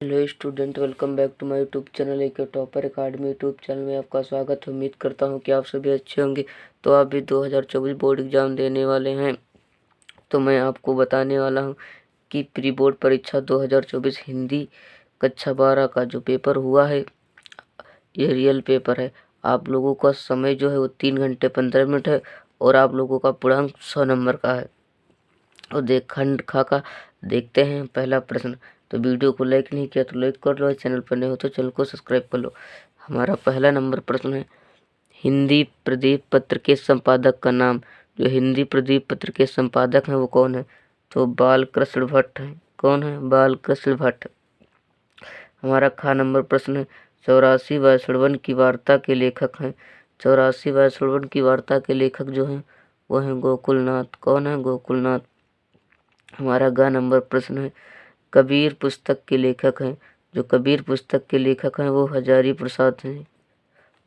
Hello student, welcome back to my YouTube channel एक topper academy YouTube channel में आपका स्वागत है। उम्मीद करता हूं कि आप सभी अच्छे होंगे। तो आप भी 2024 बोर्ड एग्जाम देने वाले हैं, तो मैं आपको बताने वाला हूं कि प्री बोर्ड परीक्षा 2024 हिंदी कक्षा 12 का जो पेपर हुआ है, ये रियल पेपर है। आप लोगों का समय जो है वो 3 घंटे 15 मिनट है और आप लोगों का पूर्णांक 100 नंबर का है। और खंड खा का देखते हैं पहला प्रश्न। तो वीडियो को लाइक नहीं किया तो लाइक कर लो, चैनल पर नए हो तो चैनल को सब्सक्राइब कर लो। हमारा पहला नंबर प्रश्न है, हिंदी प्रदीप पत्र के संपादक का नाम। जो हिंदी प्रदीप पत्र के संपादक हैं वो कौन है? तो बालकृष्ण भट्ट है। कौन है? बालकृष्ण भट्ट। हमारा खा नंबर प्रश्न है, 84 वैष्णवन की वार्ता के लेखक हैं। 84 वैष्णवन की वार्ता के लेखक जो हैं वो हैं गोकुलनाथ। कौन है? गोकुलनाथ। हमारा ग नंबर प्रश्न है, कबीर पुस्तक के लेखक हैं। जो कबीर पुस्तक के लेखक हैं वो हजारी प्रसाद हैं।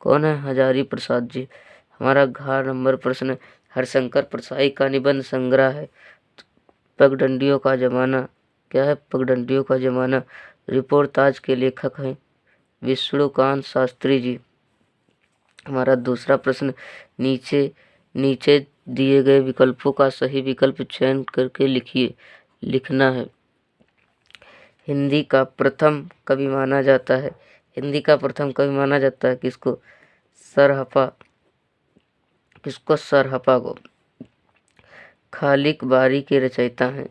कौन है? हजारी प्रसाद जी। हमारा घ नंबर प्रश्न है, हरशंकर परसाई का निबंध संग्रह है पगडंडियों का जमाना। क्या है? पगडंडियों का जमाना। रिपोर्ताज के लेखक हैं विष्णुकांत शास्त्री जी। हमारा दूसरा प्रश्न, नीचे नीचे दिए गए विकल्पों का सही विकल्प चयन करके लिखिए। लिखना है। हिंदी का प्रथम कवि माना जाता है। हिंदी का प्रथम कवि माना जाता है किसको? सरहपा। किसको? सरहपा को। खालिक बारी के रचयिता हैं।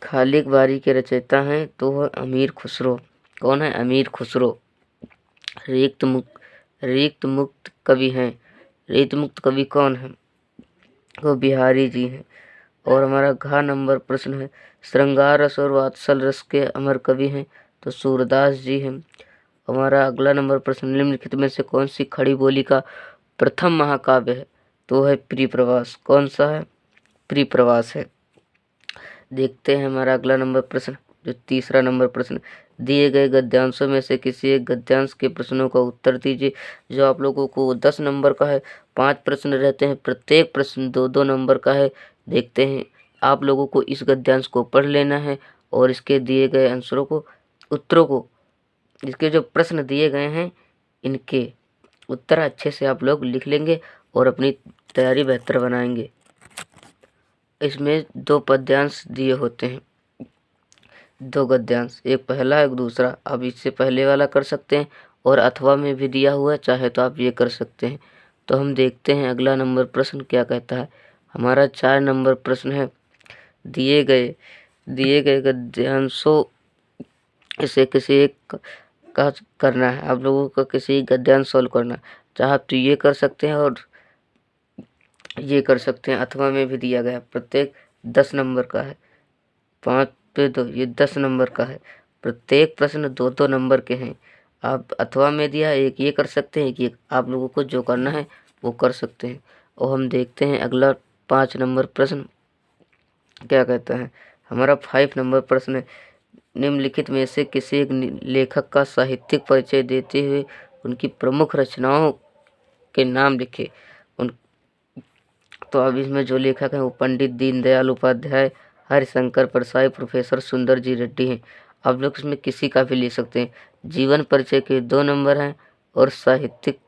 खालिक बारी के रचयिता हैं तो वह अमीर खुसरो। कौन है? अमीर खुसरो। रिक्त मुक्त कवि हैं। रिक्त मुक्त कवि कौन है? वो बिहारी जी हैं। और हमारा घ नंबर प्रश्न है, श्रृंगार रस और वात्सल रस के अमर कवि हैं तो सूरदास जी हैं। हमारा अगला नंबर प्रश्न, निम्नलिखित में से कौन सी खड़ी बोली का प्रथम महाकाव्य है? तो है प्रिय प्रवास। कौन सा है? प्रिय प्रवास है। देखते हैं हमारा अगला नंबर प्रश्न, जो तीसरा नंबर प्रश्न, दिए गए गद्यांशों में से किसी एक गद्यांश के प्रश्नों का उत्तर दीजिए। जो आप लोगों को 10 नंबर का है। 5 प्रश्न रहते हैं, प्रत्येक प्रश्न 2-2 नंबर का है। देखते हैं, आप लोगों को इस गद्यांश को पढ़ लेना है और इसके दिए गए आंसरों को, उत्तरों को, इसके जो प्रश्न दिए गए हैं इनके उत्तर अच्छे से आप लोग लिख लेंगे और अपनी तैयारी बेहतर बनाएंगे। इसमें 2 पद्यांश दिए होते हैं, 2 गद्यांश, एक पहला एक दूसरा। आप इससे पहले वाला कर सकते हैं और अथवा में भी दिया हुआ है, चाहे तो आप ये कर सकते हैं। तो हम देखते हैं अगला नंबर प्रश्न क्या कहता है। हमारा 4 नंबर प्रश्न है, दिए गए गद्यांशों इसे किसी एक का करना है। आप लोगों का किसी गद्यांश सॉल्व करना है, चाहे तो ये कर सकते हैं और ये कर सकते हैं। अथवा में भी दिया गया, प्रत्येक 10 नंबर का है। 5 पे 2, ये 10 नंबर का है। प्रत्येक प्रश्न 2-2 नंबर के हैं। आप अथवा में दिया एक ये कर सकते हैं कि आप लोगों को जो करना है वो कर सकते हैं। और हम देखते हैं अगला 5 नंबर प्रश्न क्या कहता है। हमारा 5 नंबर प्रश्न है, निम्नलिखित में से किसी एक लेखक का साहित्यिक परिचय देते हुए उनकी प्रमुख रचनाओं के नाम लिखे। उन तो अब इसमें जो लेखक हैं वो पंडित दीनदयाल उपाध्याय, हरिशंकर परसाई, प्रोफेसर सुंदर जी रेड्डी हैं। आप लोग इसमें किसी का भी ले सकते हैं। जीवन परिचय के 2 नंबर हैं और साहित्यिक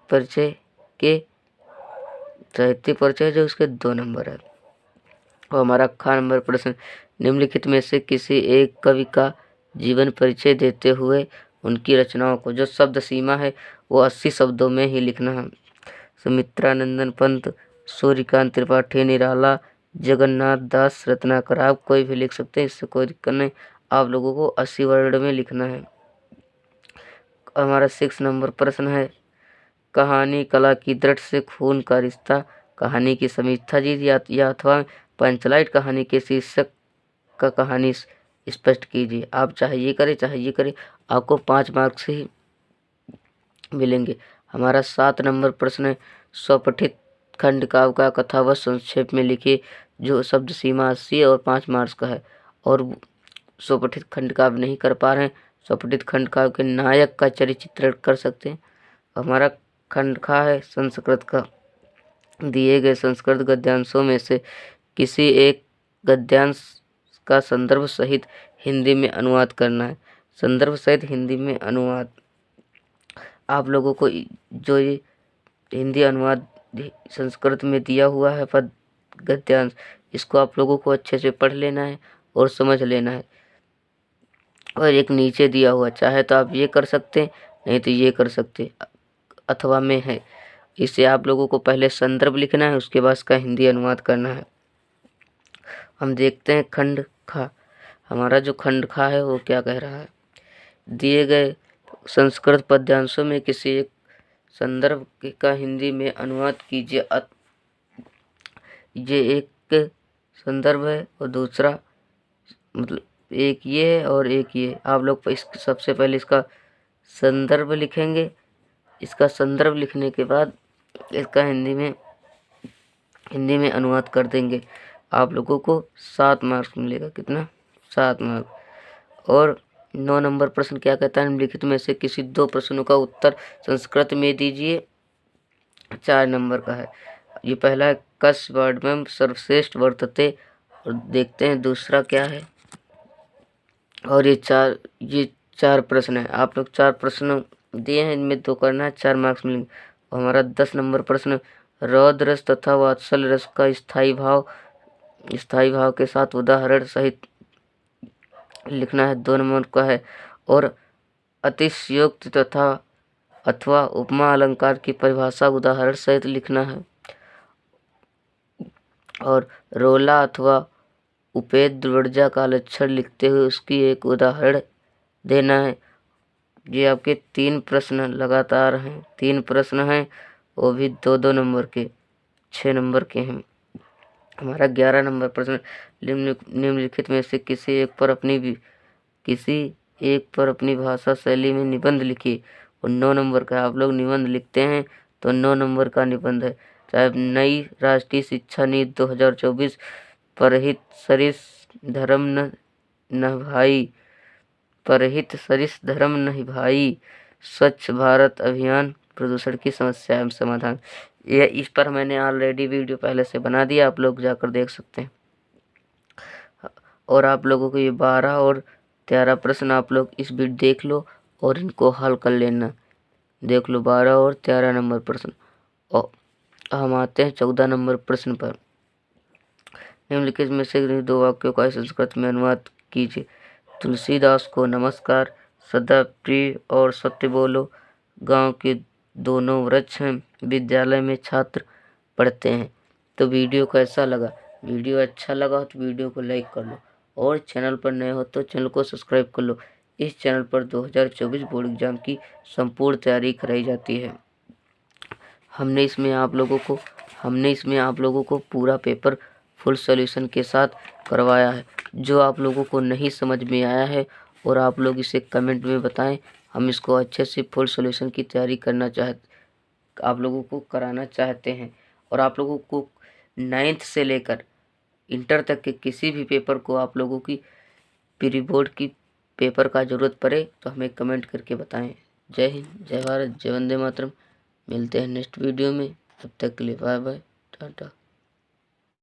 परिचय जो उसके 2 नंबर है। और हमारा खा नंबर प्रश्न, निम्नलिखित में से किसी एक कवि का जीवन परिचय देते हुए उनकी रचनाओं को, जो शब्द सीमा है वो 80 शब्दों में ही लिखना है। सुमित्रानंदन पंत, सूर्यकांत त्रिपाठी निराला, जगन्नाथ दास रत्नाकर, आप कोई भी लिख सकते हैं, इससे कोई दिक्कत नहीं। आप लोगों को 80 वर्ड में लिखना है। हमारा 6 नंबर प्रश्न है, कहानी कला की दृढ़ से खून का रिश्ता। कहानी की समीक्षा जी या अथवा पंचलाइट कहानी के शीर्षक का कहानी स्पष्ट कीजिए। आप चाहे ये करें चाहे ये करें, आपको 5 मार्क्स ही मिलेंगे। हमारा 7 नंबर प्रश्न है, स्वपठित खंड काव्य का कथावह संक्षेप में लिखिए। जो शब्द सीमा 80 और 5 मार्क्स का है। और स्वपठित खंड काव्य नहीं कर पा रहे हैं, स्वपठित खंड काव्य के नायक का चरित्र चित्रण कर सकते हैं। हमारा खंड खा है संस्कृत का, दिए गए संस्कृत गद्यांशों में से किसी एक गद्यांश का संदर्भ सहित हिंदी में अनुवाद करना है। संदर्भ सहित हिंदी में अनुवाद। आप लोगों को जो ये हिंदी अनुवाद संस्कृत में दिया हुआ है पद गद्यांश, इसको आप लोगों को अच्छे से पढ़ लेना है और समझ लेना है। और एक नीचे दिया हुआ, चाहे तो आप ये कर सकते हैं, नहीं तो ये कर सकते, अथवा में है। इसे आप लोगों को पहले संदर्भ लिखना है, उसके बाद इसका हिंदी अनुवाद करना है। हम देखते हैं खंड खा। हमारा जो खंड खा है वो क्या कह रहा है। दिए गए संस्कृत पद्यांशों में किसी एक संदर्भ का हिंदी में अनुवाद कीजिए। ये एक संदर्भ है और दूसरा मतलब एक ये है और एक ये। आप लोग सबसे पहले इसका संदर्भ लिखेंगे। इसका संदर्भ लिखने के बाद इसका हिंदी में अनुवाद कर देंगे। आप लोगों को 7 मार्क्स मिलेगा। कितना? 7 मार्क्स। और 9 नंबर प्रश्न क्या कहता है, निम्नलिखित में से किसी 2 प्रश्नों का उत्तर संस्कृत में दीजिए। 4 नंबर का है। ये पहला है, कस वर्णम सर्वश्रेष्ठ वर्तते। और देखते हैं दूसरा क्या है। और ये चार प्रश्न है। आप लोग 4 प्रश्न दिए हैं, इनमें 2 करना है, 4 मार्क्स मिलेंगे। और हमारा 10 नंबर प्रश्न, रौद्र रस तथा वात्सल रस का स्थायी भाव के साथ उदाहरण सहित लिखना है, 2 नंबर का है। और अतिशयोक्ति तथा अथवा उपमा अलंकार की परिभाषा उदाहरण सहित लिखना है। और रोला अथवा उपेद द्विवर्जा का लक्षण लिखते हुए उसकी एक उदाहरण देना है। ये आपके 3 प्रश्न लगातार हैं, 3 प्रश्न हैं, वो भी 2-2 नंबर के, 6 नंबर के हैं। हमारा 11 नंबर प्रश्न, निम्नलिखित में से किसी एक पर अपनी भाषा शैली में निबंध लिखिए। और 9 नंबर का आप लोग निबंध लिखते हैं तो 9 नंबर का निबंध है। चाहे नई राष्ट्रीय शिक्षा नीति 2024 परहित सरिस धर्म न भाई, स्वच्छ भारत अभियान, प्रदूषण की समस्या एवं समाधान। ये इस पर मैंने ऑलरेडी वीडियो पहले से बना दिया, आप लोग जाकर देख सकते हैं। और आप लोगों को ये 12 और 13 प्रश्न आप लोग इस वीडियो देख लो और इनको हल कर लेना। देख लो 12 और 13 नंबर प्रश्न। और हम आते हैं 14 नंबर प्रश्न पर। निम्नलिखित में से 2 वाक्यों का संस्कृत में अनुवाद कीजिए। तुलसीदास को नमस्कार, सदा प्रिय और सत्य बोलो, गांव के दोनों वृक्ष हैं, विद्यालय में छात्र पढ़ते हैं। तो वीडियो कैसा लगा? वीडियो अच्छा लगा तो वीडियो को लाइक कर लो और चैनल पर नए हो तो चैनल को सब्सक्राइब कर लो। इस चैनल पर 2024 बोर्ड एग्जाम की संपूर्ण तैयारी कराई जाती है। हमने इसमें आप लोगों को पूरा पेपर फुल सॉल्यूशन के साथ करवाया है। जो आप लोगों को नहीं समझ में आया है और आप लोग इसे कमेंट में बताएं, हम इसको अच्छे से फुल सॉल्यूशन की तैयारी आप लोगों को कराना चाहते हैं। और आप लोगों को 9th से लेकर इंटर तक के किसी भी पेपर को आप लोगों की प्री बोर्ड की पेपर का ज़रूरत पड़े तो हमें कमेंट करके बताएं। जय हिंद, जय भारत, जय वंदे मातरम। मिलते हैं नेक्स्ट वीडियो में, तब तक के लिए बाय बाय, टाटा।